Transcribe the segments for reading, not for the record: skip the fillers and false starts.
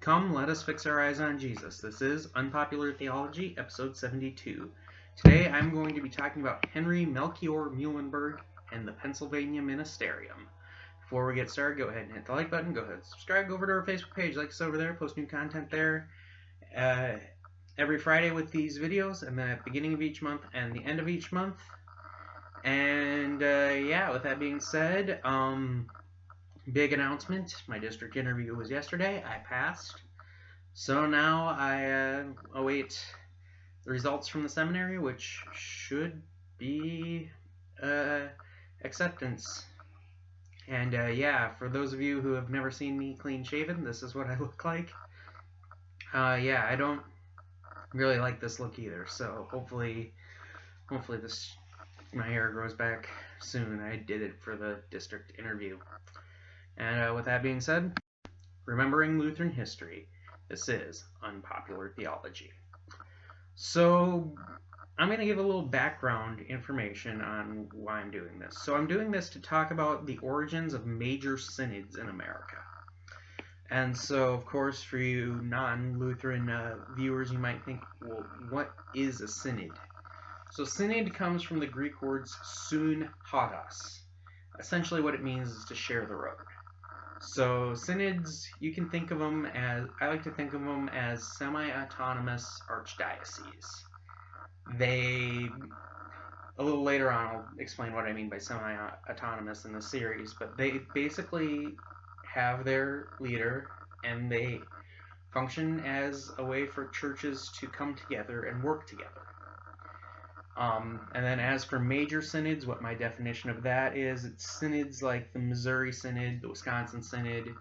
Come, let us fix our eyes on Jesus. This is Unpopular Theology, episode 72. Today I'm going to be talking about Henry Melchior Muhlenberg and the Pennsylvania Ministerium. Before we get started, go ahead and hit the like button. Go ahead and subscribe. Go over to our Facebook page. Like us over there. Post new content there every Friday with these videos, and then at the beginning of each month and the end of each month. And yeah, with that being said, big announcement. My district interview was yesterday. I passed. So now I await the results from the seminary, which should be acceptance. And yeah, for those of you who have never seen me clean shaven, this is what I look like. Yeah, I don't really like this look either. So hopefully my hair grows back soon. I did it for the district interview. And with that being said, remembering Lutheran history, this is Unpopular Theology. So I'm going to give a little background information on why I'm doing this. So I'm doing this to talk about the origins of major synods in America. And so, of course, for you non-Lutheran viewers, you might think, well, what is a synod? So synod comes from the Greek words sun hodos. Essentially what it means is to share the road. So synods, you can think of them as, I like to think of them as semi-autonomous archdioceses. A little later on I'll explain what I mean by semi-autonomous in the series, but they basically have their leader and they function as a way for churches to come together and work together. And then as for major synods, what my definition of that is, it's synods like the Missouri Synod, the Wisconsin Synod,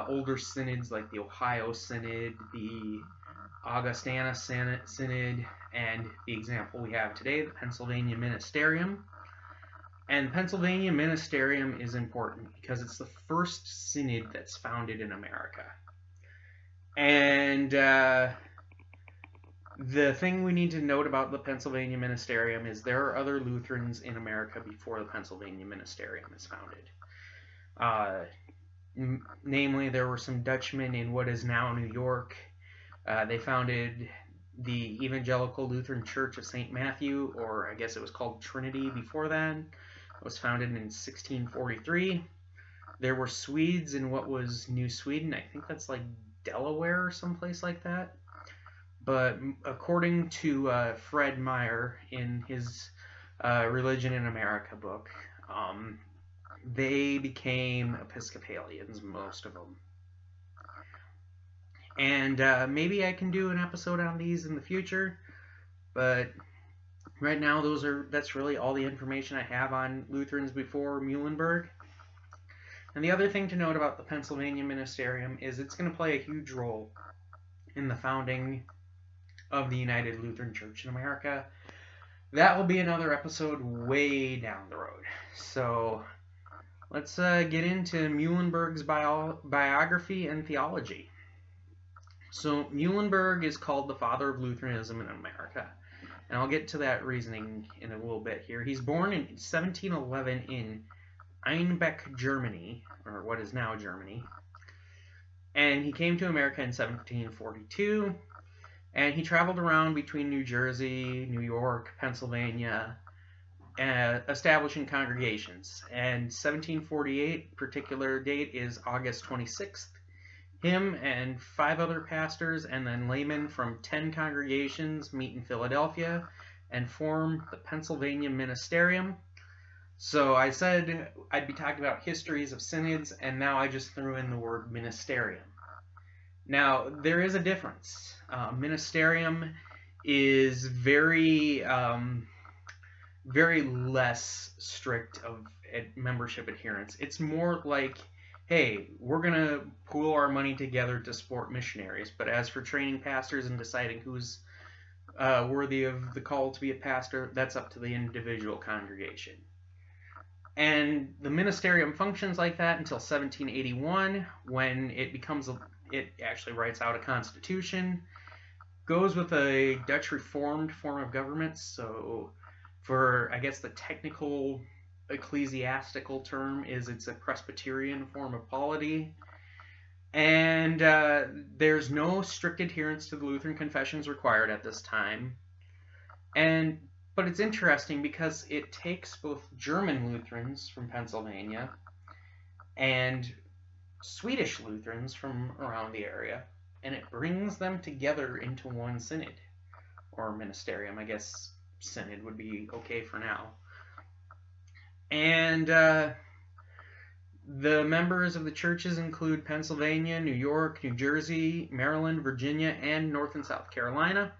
older synods like the Ohio Synod, the Augustana Synod, and the example we have today, the Pennsylvania Ministerium. And the Pennsylvania Ministerium is important because it's the first synod that's founded in America. And the thing we need to note about the Pennsylvania Ministerium is there are other Lutherans in America before the Pennsylvania Ministerium is founded. Namely, there were some Dutchmen in what is now New York. They founded the Evangelical Lutheran Church of St. Matthew, or I guess it was called Trinity before then. It was founded in 1643. There were Swedes in what was New Sweden. I think that's like Delaware or someplace like that. But according to Fred Meyer in his Religion in America book, they became Episcopalians, most of them. And maybe I can do an episode on these in the future, but right now that's really all the information I have on Lutherans before Muhlenberg. And the other thing to note about the Pennsylvania Ministerium is it's going to play a huge role in the founding of the United Lutheran Church in America. That will be another episode way down the road. So let's get into Muhlenberg's biography and theology. So Muhlenberg is called the Father of Lutheranism in America. And I'll get to that reasoning in a little bit here. He's born in 1711 in Einbeck, Germany, or what is now Germany. And he came to America in 1742. And he traveled around between New Jersey, New York, Pennsylvania, establishing congregations. And 1748, particular date, is August 26th. Him and 5 other pastors and then laymen from 10 congregations meet in Philadelphia and form the Pennsylvania Ministerium. So I said I'd be talking about histories of synods, and now I just threw in the word ministerium. Now, there is a difference. Ministerium is very less strict of membership adherence. It's more like, hey, we're going to pool our money together to support missionaries. But as for training pastors and deciding who's worthy of the call to be a pastor, that's up to the individual congregation. And the ministerium functions like that until 1781, when it actually writes out a constitution, goes with a Dutch Reformed form of government. So for, I guess, the technical ecclesiastical term is it's a Presbyterian form of polity. And there's no strict adherence to the Lutheran confessions required at this time. But it's interesting because it takes both German Lutherans from Pennsylvania and Swedish Lutherans from around the area, and it brings them together into one synod, or ministerium. I guess synod would be okay for now. And the members of the churches include Pennsylvania, New York, New Jersey, Maryland, Virginia, and North and South Carolina.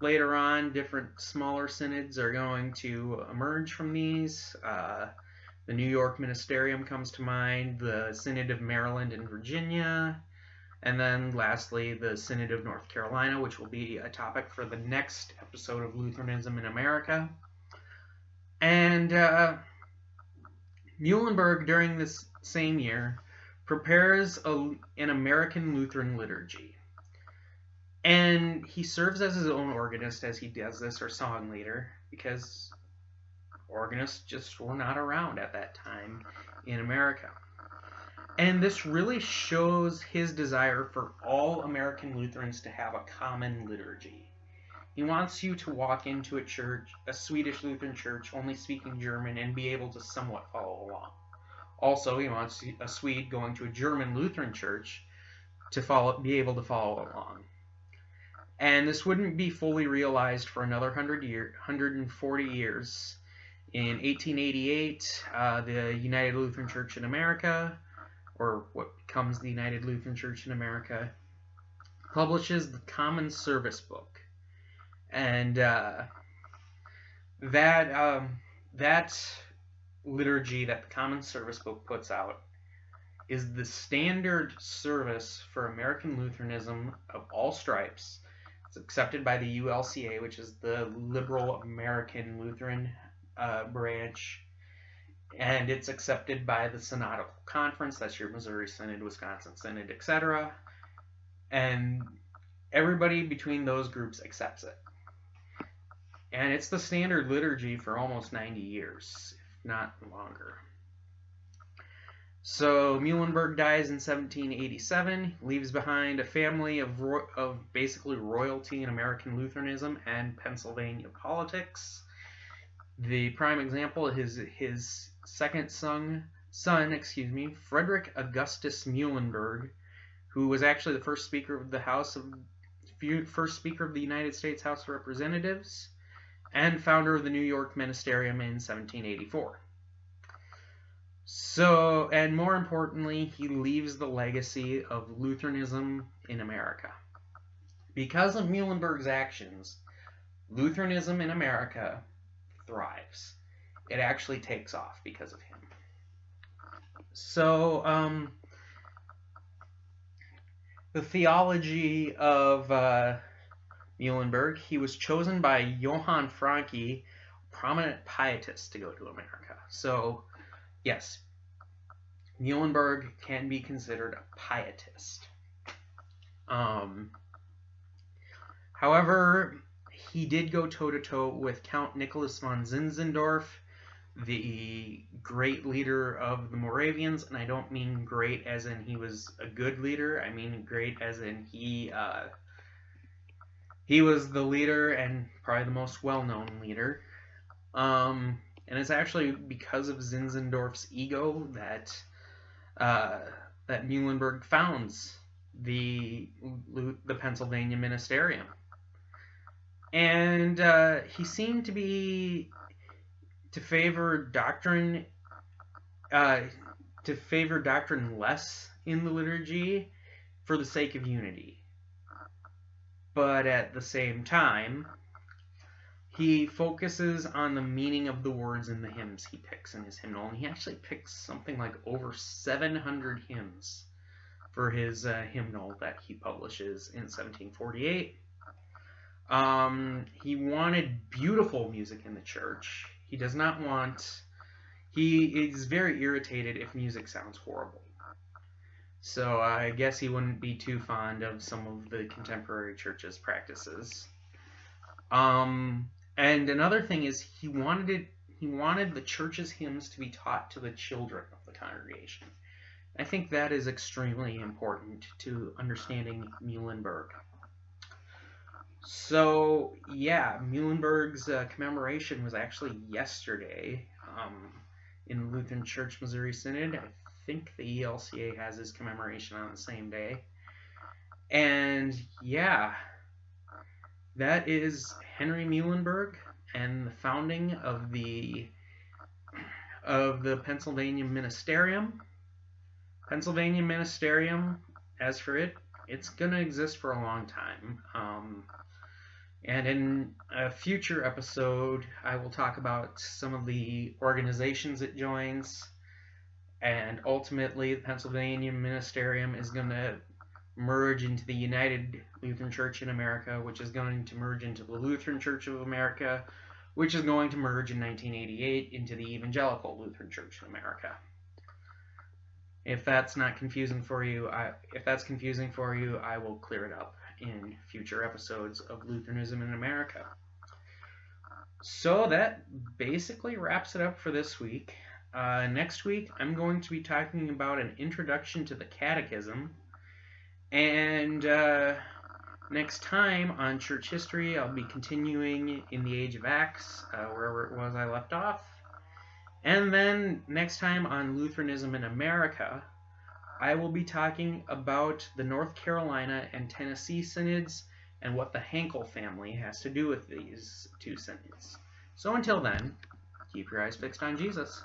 Later on, different smaller synods are going to emerge from these. The New York Ministerium comes to mind, the Synod of Maryland and Virginia, and then lastly, the Synod of North Carolina, which will be a topic for the next episode of Lutheranism in America. And Muhlenberg, during this same year, prepares an American Lutheran liturgy. And he serves as his own organist as he does this, or song leader, because organists just were not around at that time in America. And this really shows his desire for all American Lutherans to have a common liturgy. He wants you to walk into a church, a Swedish Lutheran church, only speaking German, and be able to somewhat follow along. Also, he wants a Swede going to a German Lutheran church to be able to follow along. And this wouldn't be fully realized for another 140 years. In 1888, the United Lutheran Church in America, or what becomes the United Lutheran Church in America, publishes the Common Service Book. And that liturgy that the Common Service Book puts out is the standard service for American Lutheranism of all stripes. It's accepted by the ULCA, which is the Liberal American Lutheran branch, and it's accepted by the Synodical Conference. That's your Missouri Synod, Wisconsin Synod, etc. And everybody between those groups accepts it. And it's the standard liturgy for almost 90 years, if not longer. So Muhlenberg dies in 1787, leaves behind a family of basically royalty in American Lutheranism and Pennsylvania politics. The prime example is his second son, Frederick Augustus Muhlenberg, who was actually the first Speaker of the United States House of Representatives, and founder of the New York Ministerium in 1784. So, and more importantly, he leaves the legacy of Lutheranism in America. Because of Muhlenberg's actions, Lutheranism in America thrives. It actually takes off because of him. So, the theology of Muhlenberg, he was chosen by Johann Franke, a prominent pietist, to go to America. So, yes, Muhlenberg can be considered a pietist. However, he did go toe-to-toe with Count Nicholas von Zinzendorf, the great leader of the Moravians, and I don't mean great as in he was a good leader. I mean great as in he was the leader and probably the most well-known leader. And it's actually because of Zinzendorf's ego that Muhlenberg founds the Pennsylvania Ministerium. And he seemed to favor doctrine less in the liturgy for the sake of unity. But at the same time, he focuses on the meaning of the words in the hymns he picks in his hymnal, and he actually picks something like over 700 hymns for his hymnal that he publishes in 1748. He wanted beautiful music in the church. He is very irritated if music sounds horrible. So I guess he wouldn't be too fond of some of the contemporary church's practices. And another thing is he wanted the church's hymns to be taught to the children of the congregation. I think that is extremely important to understanding Muhlenberg. So, yeah, Muhlenberg's commemoration was actually yesterday in Lutheran Church Missouri Synod. I think the ELCA has his commemoration on the same day. And yeah, that is Henry Muhlenberg and the founding of the Pennsylvania Ministerium. Pennsylvania Ministerium, as for it, it's going to exist for a long time. And in a future episode, I will talk about some of the organizations it joins. And ultimately, the Pennsylvania Ministerium is going to merge into the United Lutheran Church in America, which is going to merge into the Lutheran Church of America, which is going to merge in 1988 into the Evangelical Lutheran Church in America. If that's not confusing for you, I will clear it up in future episodes of Lutheranism in America. So that basically wraps it up for this week. Next week, I'm going to be talking about an introduction to the Catechism. And next time on Church History, I'll be continuing in the Age of Acts, wherever it was I left off. And then next time on Lutheranism in America, I will be talking about the North Carolina and Tennessee synods and what the Hankel family has to do with these two synods. So until then, keep your eyes fixed on Jesus.